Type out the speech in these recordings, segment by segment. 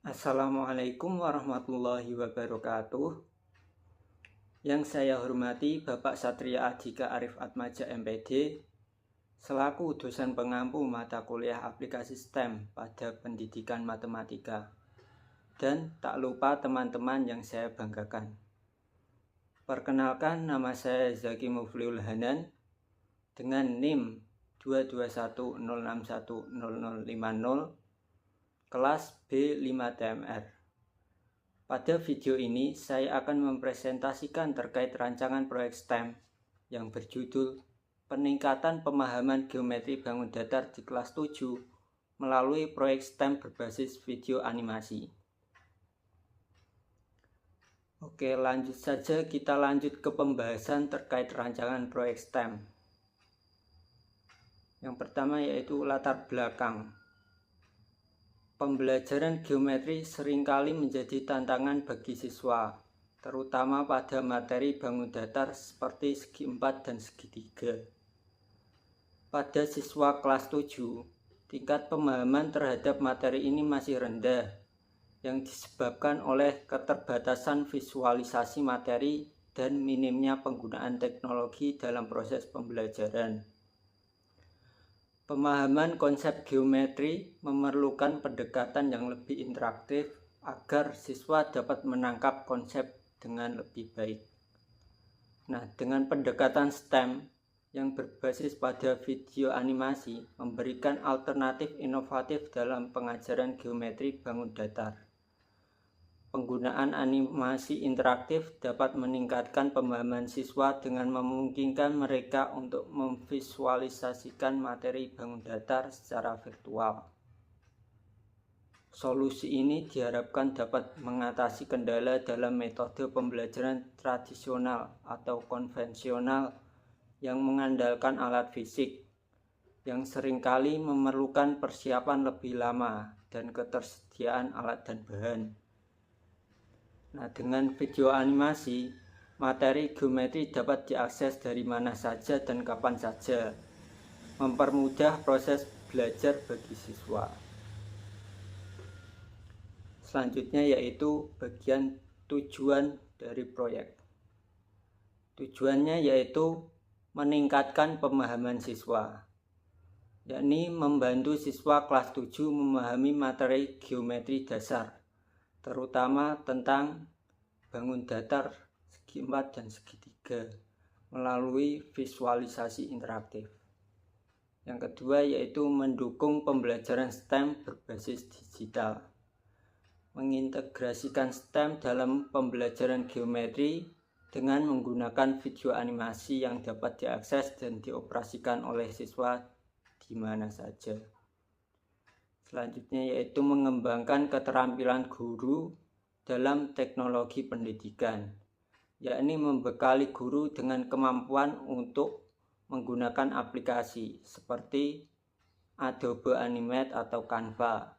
Assalamualaikum warahmatullahi wabarakatuh. Yang saya hormati Bapak Satria Adhika Arif Atmaja MPD selaku dosen pengampu mata kuliah aplikasi STEM pada pendidikan matematika. Dan tak lupa teman-teman yang saya banggakan. Perkenalkan, nama saya Zaki Mufliul Hanan dengan NIM 22106100050 kelas B5TMR. Pada video ini saya akan mempresentasikan terkait rancangan proyek STEM yang berjudul Peningkatan Pemahaman Geometri Bangun Datar di kelas 7 melalui proyek STEM berbasis video animasi. Oke, lanjut saja, kita lanjut ke pembahasan terkait rancangan proyek STEM. Yang pertama yaitu latar belakang. Pembelajaran geometri seringkali menjadi tantangan bagi siswa, terutama pada materi bangun datar seperti segi 4 dan segi 3. Pada siswa kelas 7, tingkat pemahaman terhadap materi ini masih rendah, yang disebabkan oleh keterbatasan visualisasi materi dan minimnya penggunaan teknologi dalam proses pembelajaran. Pemahaman konsep geometri memerlukan pendekatan yang lebih interaktif agar siswa dapat menangkap konsep dengan lebih baik. Nah, dengan pendekatan STEM yang berbasis pada video animasi memberikan alternatif inovatif dalam pengajaran geometri bangun datar. Penggunaan animasi interaktif dapat meningkatkan pemahaman siswa dengan memungkinkan mereka untuk memvisualisasikan materi bangun datar secara virtual. Solusi ini diharapkan dapat mengatasi kendala dalam metode pembelajaran tradisional atau konvensional yang mengandalkan alat fisik, yang seringkali memerlukan persiapan lebih lama dan ketersediaan alat dan bahan. Nah, dengan video animasi, materi geometri dapat diakses dari mana saja dan kapan saja, mempermudah proses belajar bagi siswa. Selanjutnya yaitu bagian tujuan dari proyek. Tujuannya yaitu meningkatkan pemahaman siswa, yakni membantu siswa kelas 7 memahami materi geometri dasar, terutama tentang bangun datar segi 4 dan segi 3 melalui visualisasi interaktif. Yang kedua yaitu mendukung pembelajaran STEM berbasis digital. Mengintegrasikan STEM dalam pembelajaran geometri dengan menggunakan video animasi yang dapat diakses dan dioperasikan oleh siswa di mana saja. Selanjutnya yaitu mengembangkan keterampilan guru dalam teknologi pendidikan, yakni membekali guru dengan kemampuan untuk menggunakan aplikasi seperti Adobe Animate atau Canva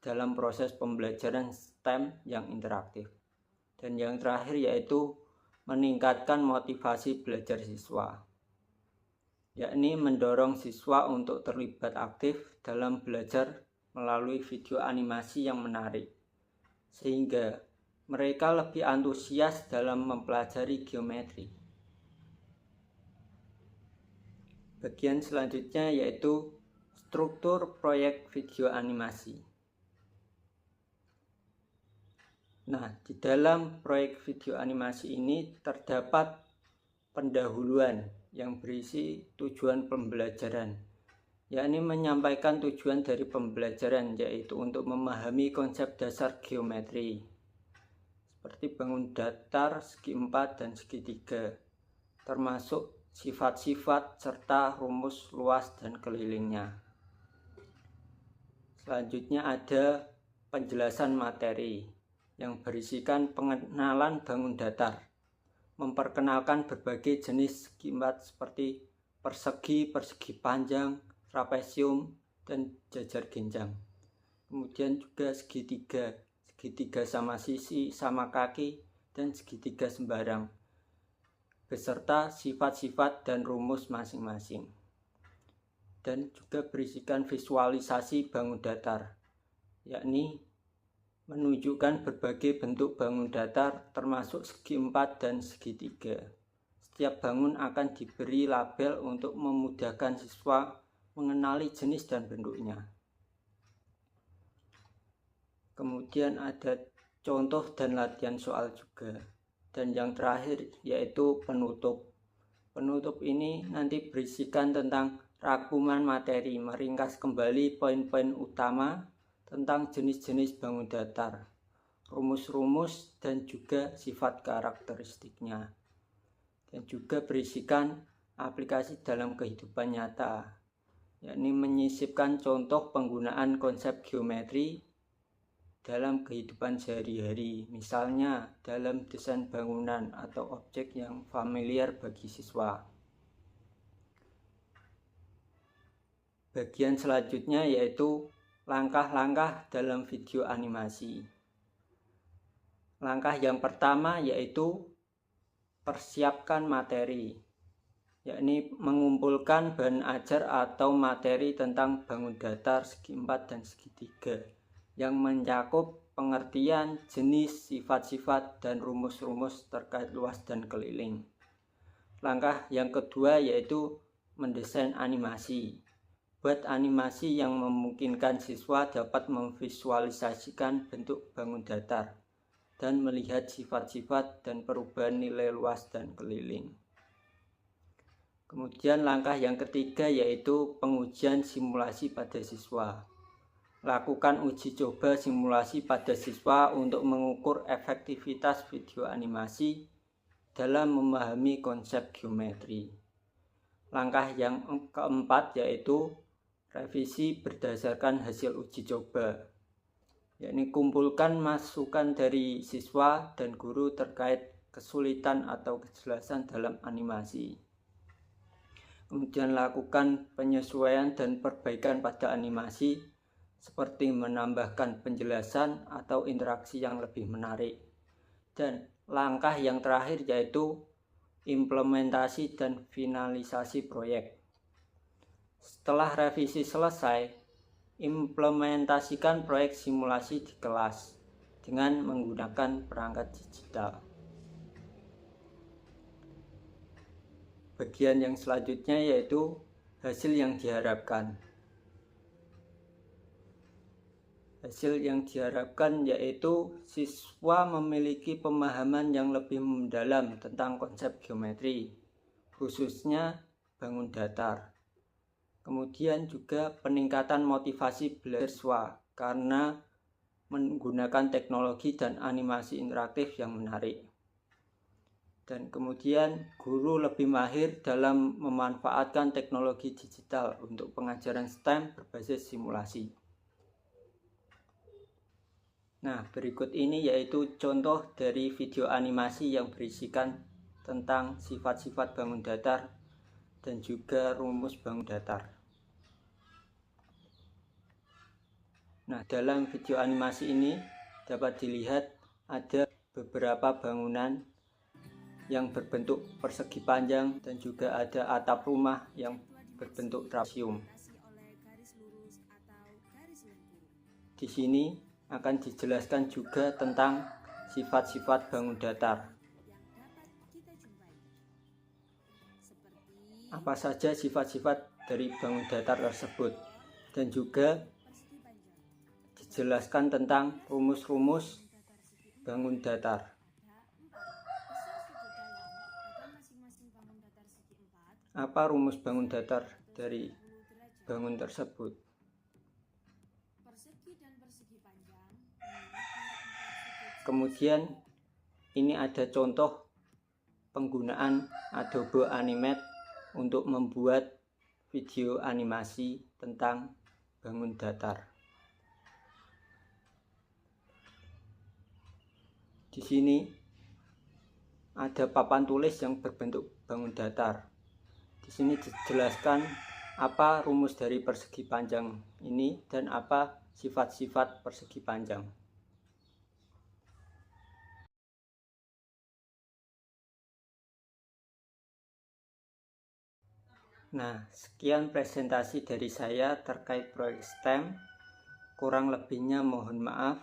dalam proses pembelajaran STEM yang interaktif. Dan yang terakhir yaitu meningkatkan motivasi belajar siswa, yakni mendorong siswa untuk terlibat aktif dalam belajar melalui video animasi yang menarik, sehingga mereka lebih antusias dalam mempelajari geometri. Bagian selanjutnya yaitu struktur proyek video animasi. Nah, di dalam proyek video animasi ini terdapat pendahuluan yang berisi tujuan pembelajaran, yakni menyampaikan tujuan dari pembelajaran, yaitu untuk memahami konsep dasar geometri seperti bangun datar segi 4 dan segi 3, termasuk sifat-sifat serta rumus luas dan kelilingnya. Selanjutnya ada penjelasan materi yang berisikan pengenalan bangun datar, memperkenalkan berbagai jenis segi 4 seperti persegi, persegi panjang, trapesium, dan jajar genjang. Kemudian juga segitiga sama sisi, sama kaki, dan segitiga sembarang, beserta sifat-sifat dan rumus masing-masing. Dan juga berisikan visualisasi bangun datar, yakni menunjukkan berbagai bentuk bangun datar termasuk segi 4 dan segitiga. Setiap bangun akan diberi label untuk memudahkan siswa mengenali jenis dan bentuknya. Kemudian ada contoh dan latihan soal juga. Dan yang terakhir yaitu penutup. Penutup ini nanti berisikan tentang rangkuman materi, meringkas kembali poin-poin utama tentang jenis-jenis bangun datar, rumus-rumus dan juga sifat karakteristiknya. Dan juga berisikan aplikasi dalam kehidupan nyata, yakni menyisipkan contoh penggunaan konsep geometri dalam kehidupan sehari-hari, misalnya dalam desain bangunan atau objek yang familiar bagi siswa. Bagian selanjutnya yaitu langkah-langkah dalam video animasi. Langkah yang pertama yaitu persiapkan materi, yakni mengumpulkan bahan ajar atau materi tentang bangun datar, segi 4 dan segitiga yang mencakup pengertian, jenis, sifat-sifat, dan rumus-rumus terkait luas dan keliling. Langkah yang kedua yaitu mendesain animasi. Buat animasi yang memungkinkan siswa dapat memvisualisasikan bentuk bangun datar dan melihat sifat-sifat dan perubahan nilai luas dan keliling. Kemudian langkah yang ketiga yaitu pengujian simulasi pada siswa. Lakukan uji coba simulasi pada siswa untuk mengukur efektivitas video animasi dalam memahami konsep geometri. Langkah yang keempat yaitu revisi berdasarkan hasil uji coba, yakni kumpulkan masukan dari siswa dan guru terkait kesulitan atau kejelasan dalam animasi. Kemudian lakukan penyesuaian dan perbaikan pada animasi seperti menambahkan penjelasan atau interaksi yang lebih menarik. Dan langkah yang terakhir yaitu implementasi dan finalisasi proyek. Setelah revisi selesai, implementasikan proyek simulasi di kelas dengan menggunakan perangkat digital. Bagian yang selanjutnya yaitu hasil yang diharapkan. Hasil yang diharapkan yaitu siswa memiliki pemahaman yang lebih mendalam tentang konsep geometri, khususnya bangun datar. Kemudian juga peningkatan motivasi belajar siswa karena menggunakan teknologi dan animasi interaktif yang menarik. Dan kemudian guru lebih mahir dalam memanfaatkan teknologi digital untuk pengajaran STEM berbasis simulasi. Nah, berikut ini yaitu contoh dari video animasi yang berisikan tentang sifat-sifat bangun datar dan juga rumus bangun datar. Nah, dalam video animasi ini dapat dilihat ada beberapa bangunan yang berbentuk persegi panjang dan juga ada atap rumah yang berbentuk trapesium. Di sini akan dijelaskan juga tentang sifat-sifat bangun datar. Apa saja sifat-sifat dari bangun datar tersebut, dan juga dijelaskan tentang rumus-rumus bangun datar. Apa rumus bangun datar dari bangun tersebut? Kemudian ini ada contoh penggunaan Adobe Animate untuk membuat video animasi tentang bangun datar. Di sini ada papan tulis yang berbentuk bangun datar. Di sini dijelaskan apa rumus dari persegi panjang ini dan apa sifat-sifat persegi panjang. Nah, sekian presentasi dari saya terkait proyek STEM. Kurang lebihnya mohon maaf.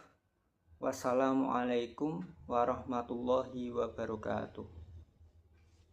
Wassalamualaikum warahmatullahi wabarakatuh.